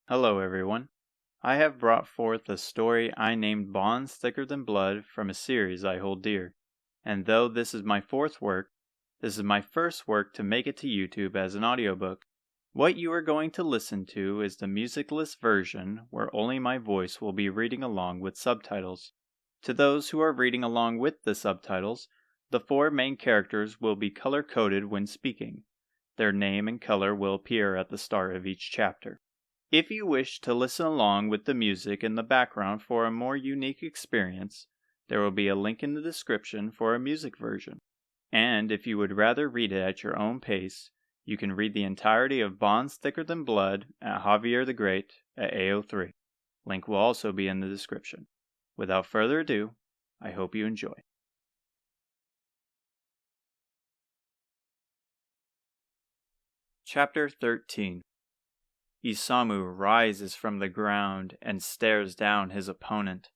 Hello everyone. I have brought forth a story I named Bonds Thicker Than Blood from a series I hold dear. And though this is my fourth work, this is my first work to make it to YouTube as an audiobook. What you are going to listen to is the Musicless version where only my voice will be reading along with subtitles. To those who are reading along with the subtitles, the four main characters will be color-coded when speaking. Their name and color will appear at the start of each chapter. If you wish to listen along with the music in the background for a more unique experience, there will be a link in the description for a music version. And if you would rather read it at your own pace, you can read the entirety of Bonds Thicker Than Blood at Javier the Great at AO3. Link will also be in the description. Without further ado, I hope you enjoy. Chapter 13. Isamu rises from the ground and stares down his opponent,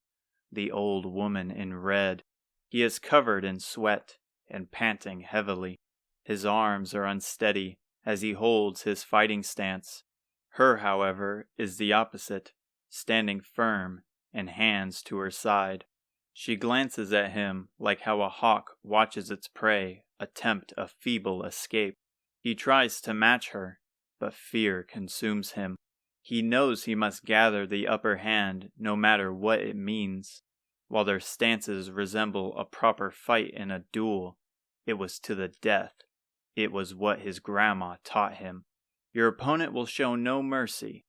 the old woman in red. He is covered in sweat and panting heavily. His arms are unsteady as he holds his fighting stance. Her, however, is the opposite, standing firm and hands to her side. She glances at him like how a hawk watches its prey attempt a feeble escape. He tries to match her, but fear consumes him. He knows he must gather the upper hand no matter what it means. While their stances resemble a proper fight in a duel, it was to the death. It was what his grandma taught him. Your opponent will show no mercy.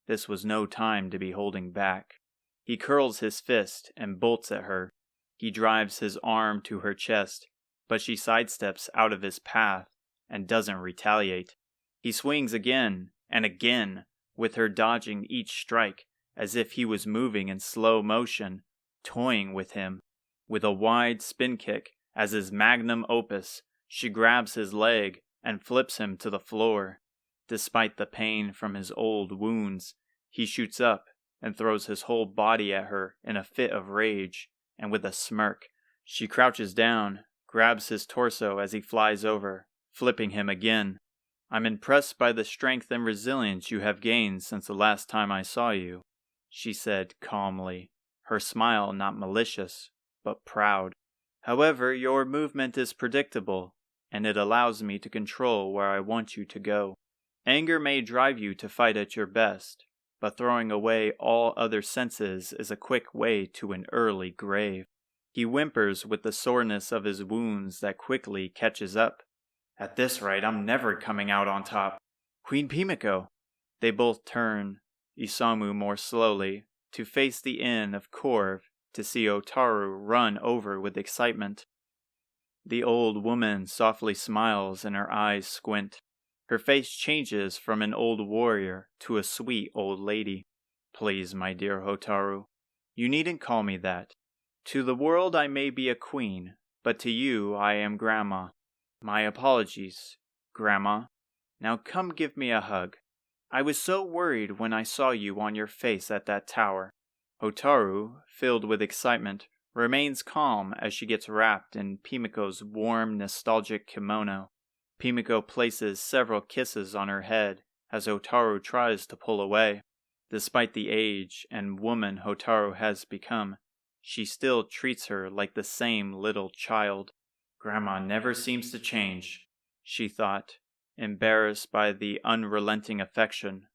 This was no time to be holding back. He curls his fist and bolts at her. He drives his arm to her chest, but she sidesteps out of his path and doesn't retaliate. He swings again and again, with her dodging each strike as if he was moving in slow motion, toying with him. With a wide spin kick as his magnum opus, she grabs his leg and flips him to the floor. Despite the pain from his old wounds, he shoots up and throws his whole body at her in a fit of rage, and with a smirk, she crouches down, grabs his torso as he flies over, flipping him again. I'm impressed by the strength and resilience you have gained since the last time I saw you, she said calmly, her smile not malicious, but proud. However, your movement is predictable, and it allows me to control where I want you to go. Anger may drive you to fight at your best, but throwing away all other senses is a quick way to an early grave. He whimpers with the soreness of his wounds that quickly catches up. At this rate, I'm never coming out on top. Queen Pimiko! They both turn, Isamu more slowly, to face the inn of Corv to see Otaru run over with excitement. The old woman softly smiles and her eyes squint. Her face changes from an old warrior to a sweet old lady. Please, my dear Hotaru, you needn't call me that. To the world I may be a queen, but to you I am Grandma. My apologies, Grandma. Now come give me a hug. I was so worried when I saw you on your face at that tower. Hotaru, filled with excitement, remains calm as she gets wrapped in Pimiko's warm, nostalgic kimono. Pimiko places several kisses on her head as Hotaru tries to pull away. Despite the age and woman Hotaru has become, she still treats her like the same little child. Grandma never seems to change, she thought, embarrassed by the unrelenting affection,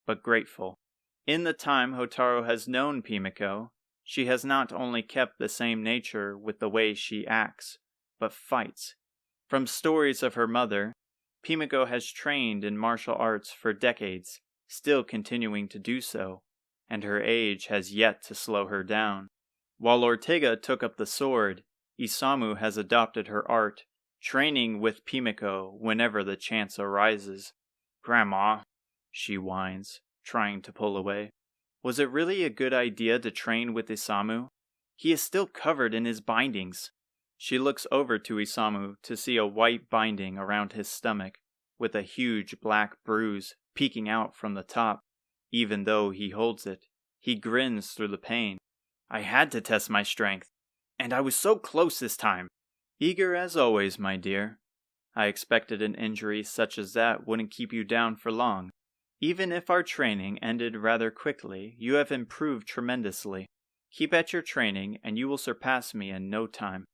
but grateful. In the time Hotaru has known Pimiko, she has not only kept the same nature with the way she acts, but fights. From stories of her mother, Pimiko has trained in martial arts for decades, still continuing to do so, and her age has yet to slow her down. While Ortega took up the sword, Isamu has adopted her art, training with Pimiko whenever the chance arises. Grandma, she whines, trying to pull away. Was it really a good idea to train with Isamu? He is still covered in his bindings. She looks over to Isamu to see a white binding around his stomach, with a huge black bruise peeking out from the top. Even though he holds it, he grins through the pain. I had to test my strength. And I was so close this time. Eager as always, my dear. I expected an injury such as that wouldn't keep you down for long. Even if our training ended rather quickly, you have improved tremendously. Keep at your training, and you will surpass me in no time."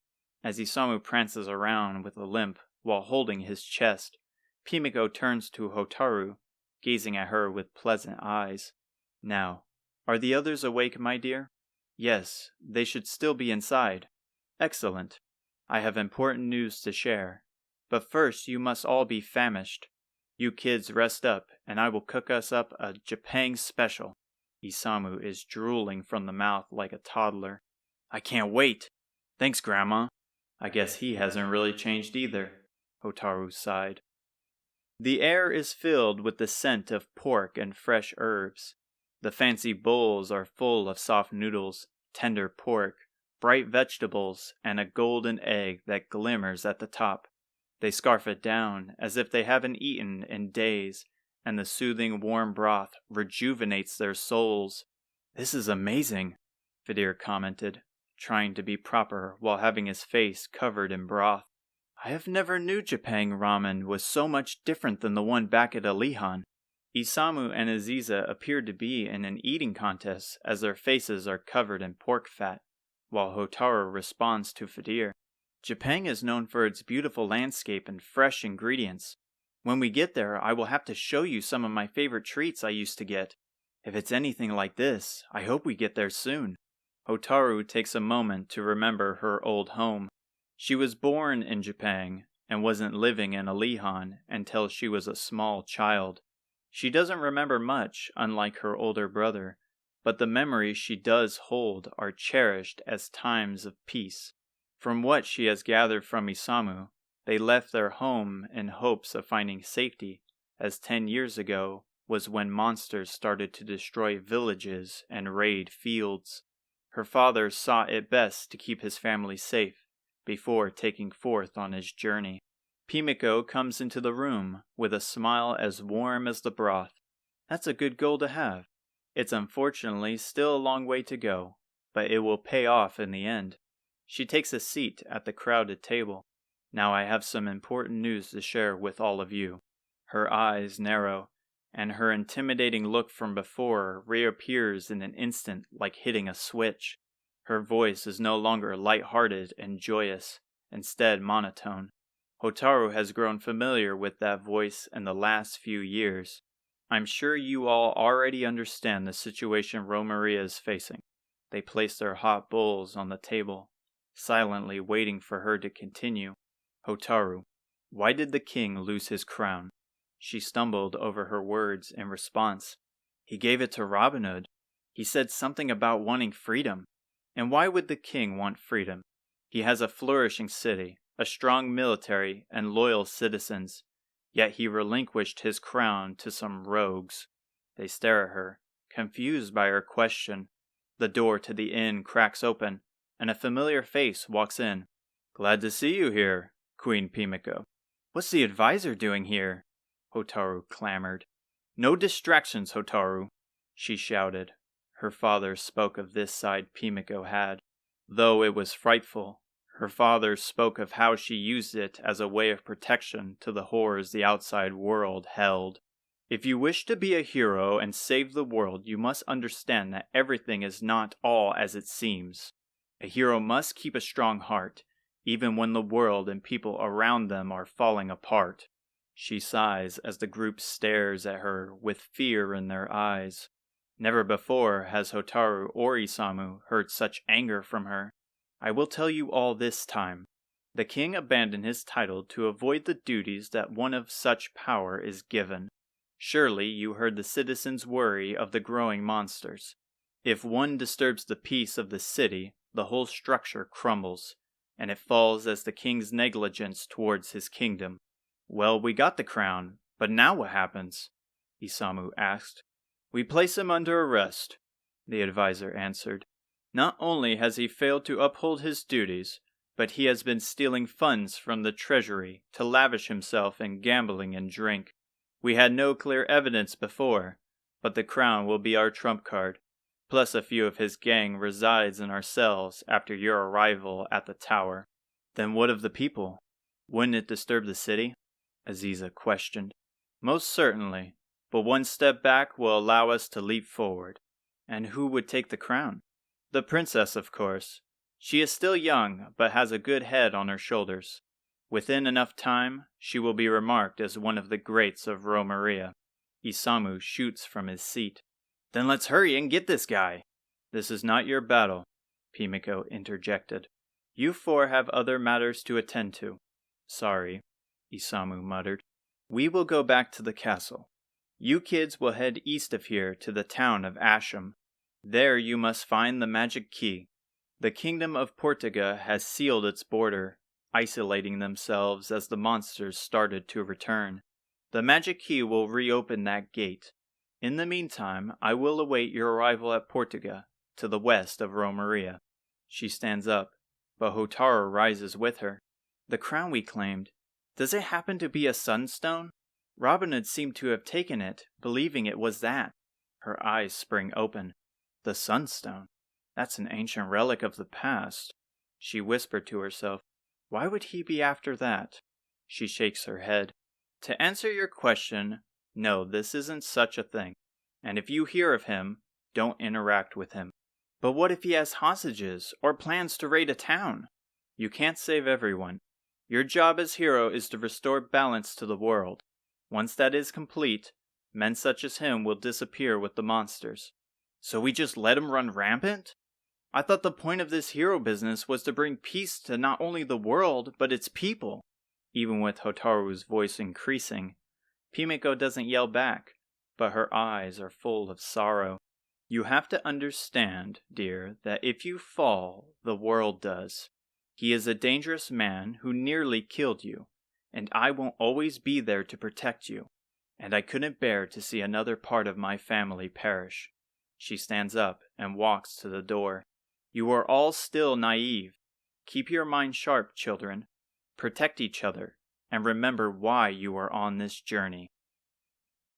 As Isamu prances around with a limp while holding his chest, Pimiko turns to Hotaru, gazing at her with pleasant eyes. "Now, are the others awake, my dear?" "Yes, they should still be inside." "Excellent. I have important news to share. But first you must all be famished. You kids rest up, and I will cook us up a Japan special." Isamu is drooling from the mouth like a toddler. "I can't wait." "Thanks, Grandma." "I guess he hasn't really changed either," Hotaru sighed. The air is filled with the scent of pork and fresh herbs. The fancy bowls are full of soft noodles, tender pork, bright vegetables, and a golden egg that glimmers at the top. They scarf it down as if they haven't eaten in days, and the soothing warm broth rejuvenates their souls. "This is amazing," Fidir commented, trying to be proper while having his face covered in broth. "I have never knew Japan ramen was so much different than the one back at Alihan." Isamu and Aziza appear to be in an eating contest as their faces are covered in pork fat, while Hotaru responds to Fidir. "Japan is known for its beautiful landscape and fresh ingredients. When we get there, I will have to show you some of my favorite treats I used to get. If it's anything like this, I hope we get there soon." Hotaru takes a moment to remember her old home. She was born in Japan and wasn't living in Alihan until she was a small child. She doesn't remember much, unlike her older brother, but the memories she does hold are cherished as times of peace. From what she has gathered from Isamu, they left their home in hopes of finding safety, as 10 years ago was when monsters started to destroy villages and raid fields. Her father saw it best to keep his family safe before taking forth on his journey. Pimiko comes into the room with a smile as warm as the broth. "That's a good goal to have. It's unfortunately still a long way to go, but it will pay off in the end." She takes a seat at the crowded table. "Now I have some important news to share with all of you." Her eyes narrow, and her intimidating look from before reappears in an instant like hitting a switch. Her voice is no longer light-hearted and joyous, instead monotone. Hotaru has grown familiar with that voice in the last few years. "I'm sure you all already understand the situation Romaria is facing." They place their hot bowls on the table, silently waiting for her to continue. "Hotaru, why did the king lose his crown?" She stumbled over her words in response. "He gave it to Robin Hood. He said something about wanting freedom. And why would the king want freedom? He has a flourishing city, a strong military, and loyal citizens. Yet he relinquished his crown to some rogues." They stare at her, confused by her question. The door to the inn cracks open, and a familiar face walks in. "Glad to see you here, Queen Pimiko." "What's the advisor doing here?" Hotaru clamored. "No distractions, Hotaru," she shouted. Her father spoke of this side Pimiko had. Though it was frightful, her father spoke of how she used it as a way of protection to the horrors the outside world held. "If you wish to be a hero and save the world, you must understand that everything is not all as it seems. A hero must keep a strong heart, even when the world and people around them are falling apart." She sighs as the group stares at her with fear in their eyes. Never before has Hotaru or Isamu heard such anger from her. "I will tell you all this time. The king abandoned his title to avoid the duties that one of such power is given. Surely you heard the citizens' worry of the growing monsters. If one disturbs the peace of the city, the whole structure crumbles, and it falls as the king's negligence towards his kingdom." "Well, we got the crown, but now what happens?" Isamu asked. "We place him under arrest," the advisor answered. "Not only has he failed to uphold his duties, but he has been stealing funds from the treasury to lavish himself in gambling and drink. We had no clear evidence before, but the crown will be our trump card. Plus a few of his gang resides in our cells after your arrival at the tower." "Then what of the people? Wouldn't it disturb the city?" Aziza questioned. "Most certainly, but one step back will allow us to leap forward. And who would take the crown? The princess, of course. She is still young, but has a good head on her shoulders. Within enough time, she will be remarked as one of the greats of Romeria. Isamu shoots from his seat. Then let's hurry and get this guy. This is not your battle, Pimiko interjected. You four have other matters to attend to. Sorry, Isamu muttered. We will go back to the castle. You kids will head east of here to the town of Asham. There you must find the magic key. The kingdom of Portuga has sealed its border, isolating themselves as the monsters started to return. The magic key will reopen that gate. In the meantime, I will await your arrival at Portuga, to the west of Romeria. She stands up, but Hotaru rises with her. The crown we claimed, does it happen to be a sunstone? Robin had seemed to have taken it, believing it was that. Her eyes spring open. The sunstone? That's an ancient relic of the past. She whispered to herself, why would he be after that? She shakes her head. To answer your question, no, this isn't such a thing. And if you hear of him, don't interact with him. But what if he has hostages, or plans to raid a town? You can't save everyone. Your job as hero is to restore balance to the world. Once that is complete, men such as him will disappear with the monsters. So we just let him run rampant? I thought the point of this hero business was to bring peace to not only the world, but its people. Even with Hotaru's voice increasing, Pimiko doesn't yell back, but her eyes are full of sorrow. You have to understand, dear, that if you fall, the world does. He is a dangerous man who nearly killed you, and I won't always be there to protect you, and I couldn't bear to see another part of my family perish. She stands up and walks to the door. You are all still naive. Keep your mind sharp, children. Protect each other, and remember why you are on this journey.